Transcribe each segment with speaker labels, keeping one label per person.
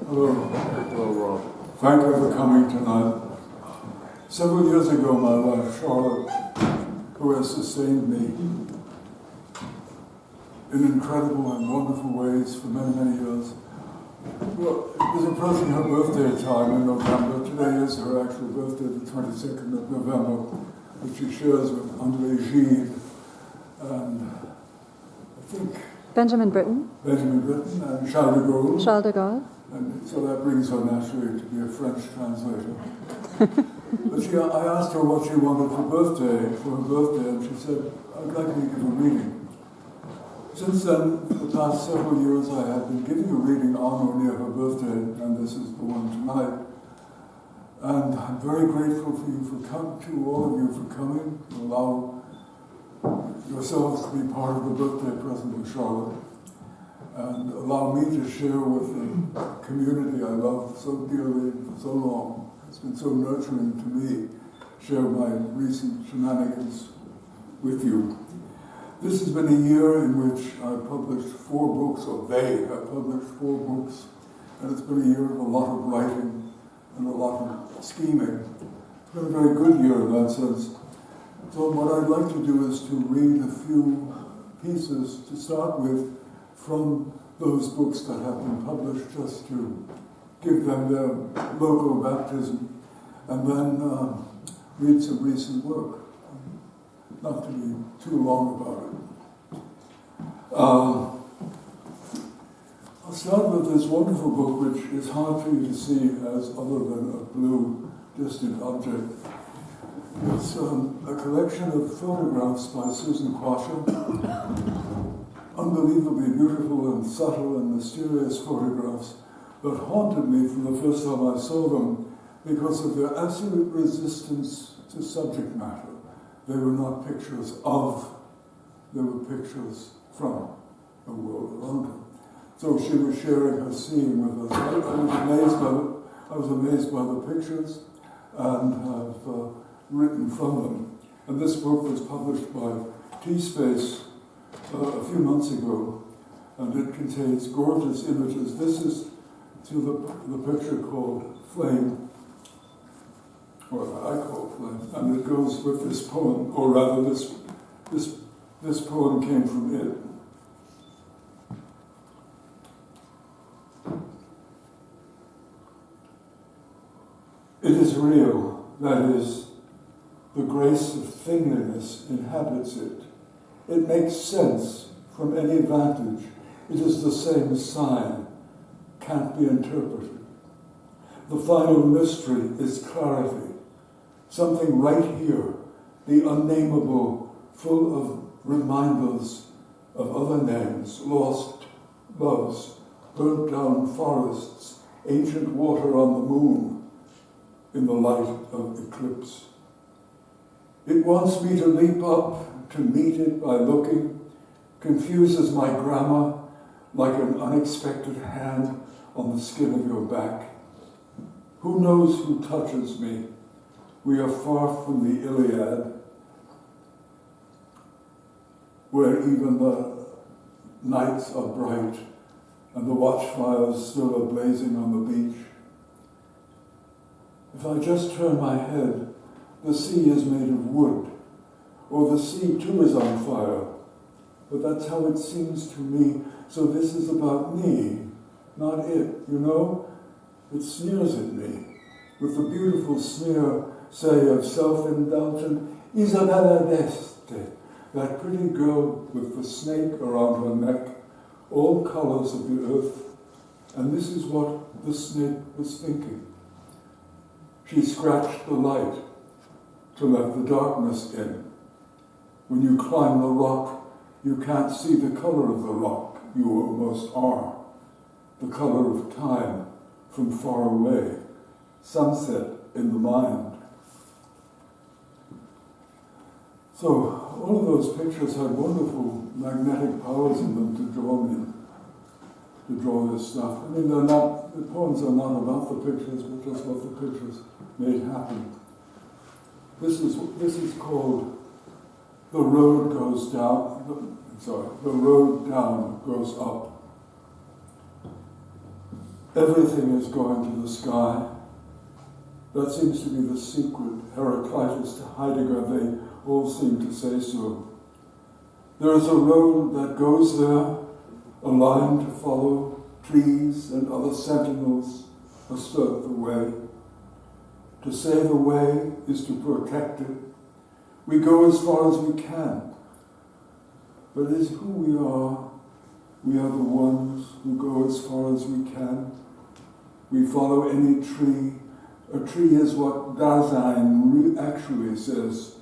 Speaker 1: Hello.
Speaker 2: Hello, Rob.
Speaker 1: Thank you for coming tonight. Several years ago, my wife Charlotte, who has sustained me in incredible and wonderful ways for many, many years, well, it was approaching her birthday time in November. Today is her actual birthday, the 22nd of November, which she shares with André Gide and I think
Speaker 3: Benjamin Britten
Speaker 1: and Charles de Gaulle.
Speaker 3: Charles de Gaulle.
Speaker 1: And so that brings her naturally to be a French translator. But I asked her what she wanted for her birthday, and she said, I'd like to give a reading. Since then, for the past several years, I have been giving a reading on or near her birthday, and this is the one tonight. And I'm very grateful to all of you for coming, to allow yourselves to be part of the birthday present of Charlotte, and allow me to share with the community I love so dearly for so long. It's been so nurturing to me, share my recent shenanigans with you. This has been a year in which I've published 4 books, or they have published 4 books, and it's been a year of a lot of writing and a lot of scheming. It's been a very good year in that sense. So what I'd like to do is to read a few pieces to start with from those books that have been published, just to give them their local baptism, and then read some recent work. Not to be too long about it. I'll start with this wonderful book, which is hard for you to see as other than a blue distant object. It's a collection of photographs by Susan Quasha. Unbelievably beautiful and subtle and mysterious photographs that haunted me from the first time I saw them because of their absolute resistance to subject matter. They were not pictures of, they were pictures from the world around her. So she was sharing her seeing with us. I was amazed by the pictures and have written from them. And this book was published by T-Space a few months ago, and it contains gorgeous images. This is to the picture called Flame, or I call Flame, and it goes with this poem, or rather this poem came from it. It is real, that is, the grace of thingliness inhabits it. It makes sense from any vantage. It is the same sign, can't be interpreted. The final mystery is clarity. Something right here, the unnameable, full of reminders of other names, lost loves, burnt down forests, ancient water on the moon, in the light of eclipse. It wants me to leap up, to meet it by looking, confuses my grammar like an unexpected hand on the skin of your back. Who knows who touches me? We are far from the Iliad, where even the nights are bright and the watchfires still are blazing on the beach. If I just turn my head, the sea is made of wood, or the sea too is on fire, but that's how it seems to me. So this is about me, not it, you know? It sneers at me, with the beautiful sneer, say, of self-indulgent Isabella d'Este, that pretty girl with the snake around her neck, all colors of the earth, and this is what the snake was thinking. She scratched the light to let the darkness in. When you climb the rock, you can't see the color of the rock, you almost are. The color of time from far away, sunset in the mind. So all of those pictures had wonderful magnetic powers in them to draw me, to draw this stuff. I mean, the poems are not about the pictures, but just what the pictures made happen. This is called The Road Goes Down, The Road Down Goes Up. Everything is going to the sky. That seems to be the secret. Heraclitus to Heidegger, they all seem to say so. There is a road that goes there, a line to follow, trees and other sentinels assert the way. To say the way is to protect it. We go as far as we can, but it is who we are. We are the ones who go as far as we can. We follow any tree. A tree is what Dasein actually says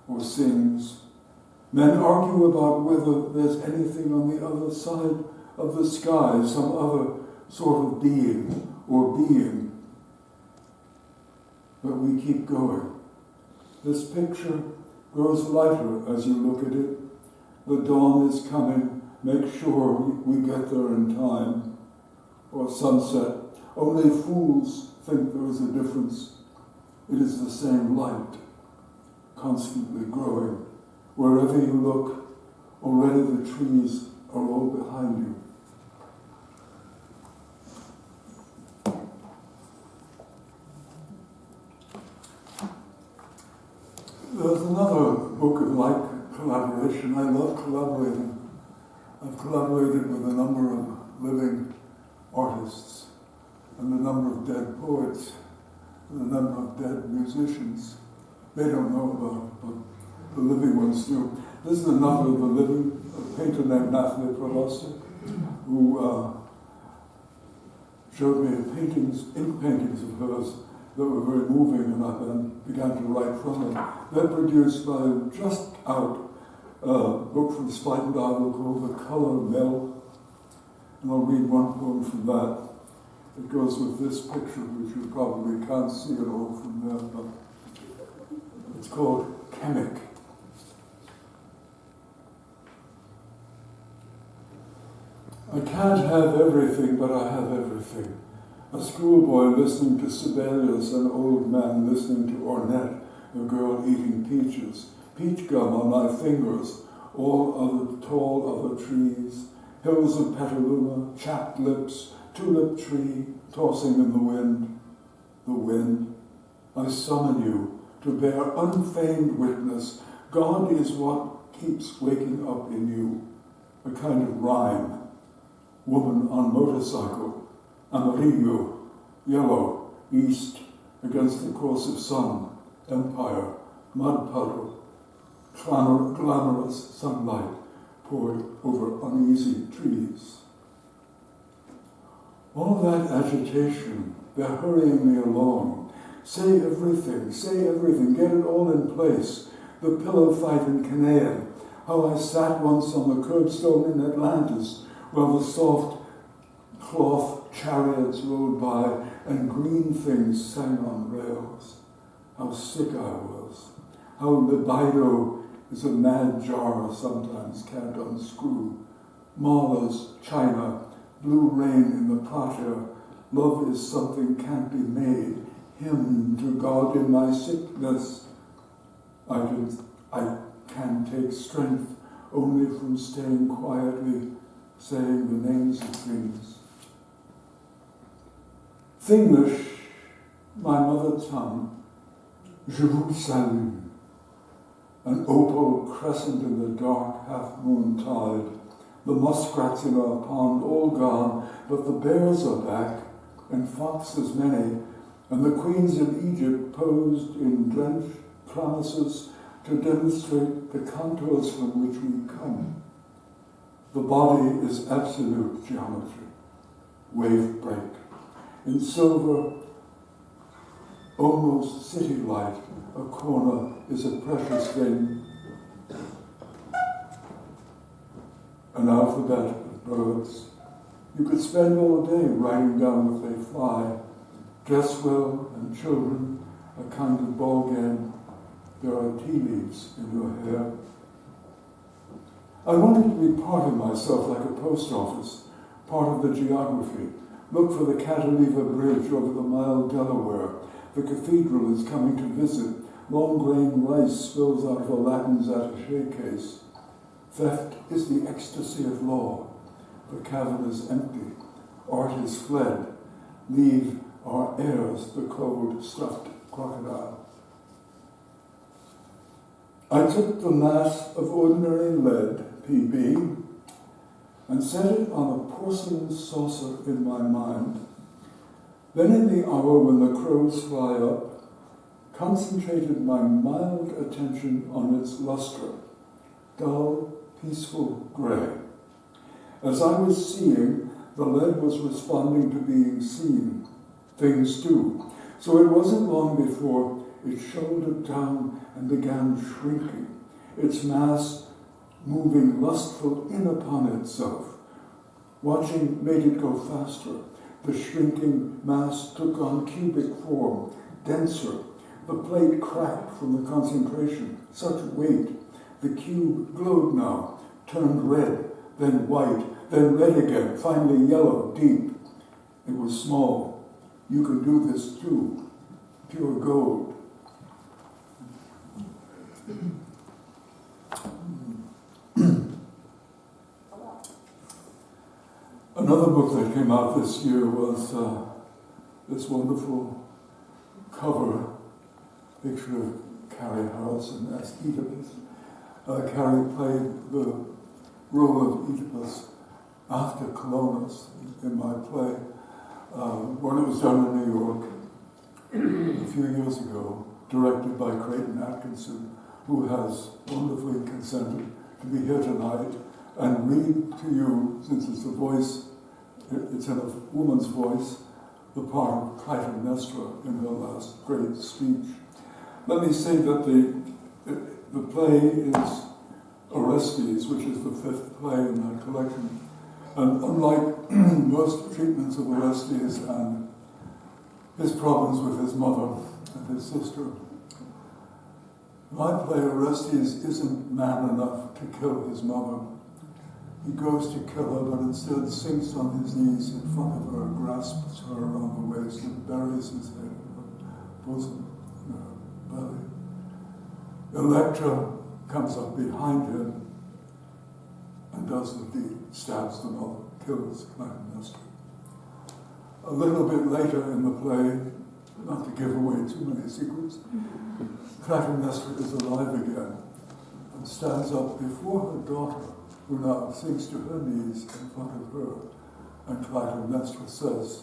Speaker 1: or sings. Men argue about whether there's anything on the other side of the sky, some other sort of being or being. But we keep going. This picture grows lighter as you look at it. The dawn is coming. Make sure we get there in time. Or sunset. Only fools think there is a difference. It is the same light, constantly growing. Wherever you look, already the trees are all behind you. There's another book of like collaboration. I love collaborating. I've collaborated with a number of living artists and a number of dead poets and a number of dead musicians. They don't know about it, but the living ones do. This is another of the living, a painter named Natalie Prolosik, who showed me ink paintings of hers that were very moving, and I then began to write from it. They're produced by just out a book from Spite and Idle called The Color Mel, and I'll read one poem from that. It goes with this picture, which you probably can't see at all from there, but it's called Chemic. I can't have everything, but I have everything. A schoolboy listening to Sibelius, an old man listening to Ornette, a girl eating peaches, peach gum on my fingers, all tall other trees, hills of petaluma, chapped lips, tulip tree tossing in the wind. The wind, I summon you to bear unfeigned witness. God is what keeps waking up in you, a kind of rhyme. Woman on motorcycle, amarillo, yellow, east, against the course of sun, empire, mud puddle, glamorous sunlight poured over uneasy trees. All that agitation, they're hurrying me along. Say everything, get it all in place. The pillow fight in Canaan, how I sat once on the curbstone in Atlantis, while the soft cloth chariots rolled by and green things sang on rails. How sick I was. How libido is a mad jar sometimes can't unscrew. Marla's china, blue rain in the prater. Love is something can't be made. Hymn to God in my sickness. I can take strength only from staying quietly, saying the names of things. Finglish, my mother tongue, je vous salue. An opal crescent in the dark half-moon tide. The muskrats in our pond all gone, but the bears are back, and foxes many, and the queens of Egypt posed in drenched promises to demonstrate the contours from which we come. The body is absolute geometry, wave break. In silver, almost city light, a corner is a precious thing. An alphabet of birds. You could spend all day writing down what they fly. Dress well and children, a kind of ball game. There are tea leaves in your hair. I wanted to be part of myself like a post office, part of the geography. Look for the Cataliva Bridge over the mild Delaware. The cathedral is coming to visit. Long-grain rice spills out of Aladdin's attaché case. Theft is the ecstasy of law. The cavern is empty. Art is fled. leave our heirs the cold, stuffed crocodile. I took the mass of ordinary lead, PB, and set it on a porcelain saucer in my mind. Then in the hour when the crows fly up, concentrated my mild attention on its luster, dull, peaceful grey. As I was seeing, the lead was responding to being seen. Things do. So it wasn't long before it shouldered down and began shrinking, its mass moving lustful in upon itself. Watching made it go faster. The shrinking mass took on cubic form, denser. The plate cracked from the concentration, such weight. The cube glowed now, turned red, then white, then red again, finally yellow, deep. It was small. You can do this too. Pure gold. Another book that came out this year was this wonderful cover picture of Carrie Harrison as Oedipus. Carrie played the role of Oedipus after Colonus in my play when it was done in New York a few years ago, directed by Creighton Atkinson, who has wonderfully consented to be here tonight and read to you, since it's a voice, it's in a woman's voice, the part of Clytemnestra in her last great speech. Let me say that the play is Orestes, which is the fifth play in that collection. And unlike most treatments of Orestes and his problems with his mother and his sister, my play, Orestes, isn't man enough to kill his mother. He goes to kill her, but instead sinks on his knees in front of her, grasps her around the waist, and buries his head in her bosom, in her belly. Electra comes up behind him and does the deed, stabs the mother, kills Clytemnestra. A little bit later in the play, not to give away too many secrets, Clytemnestra is alive again and stands up before her daughter, who now sinks to her knees in front of her, and Clytemnestra says,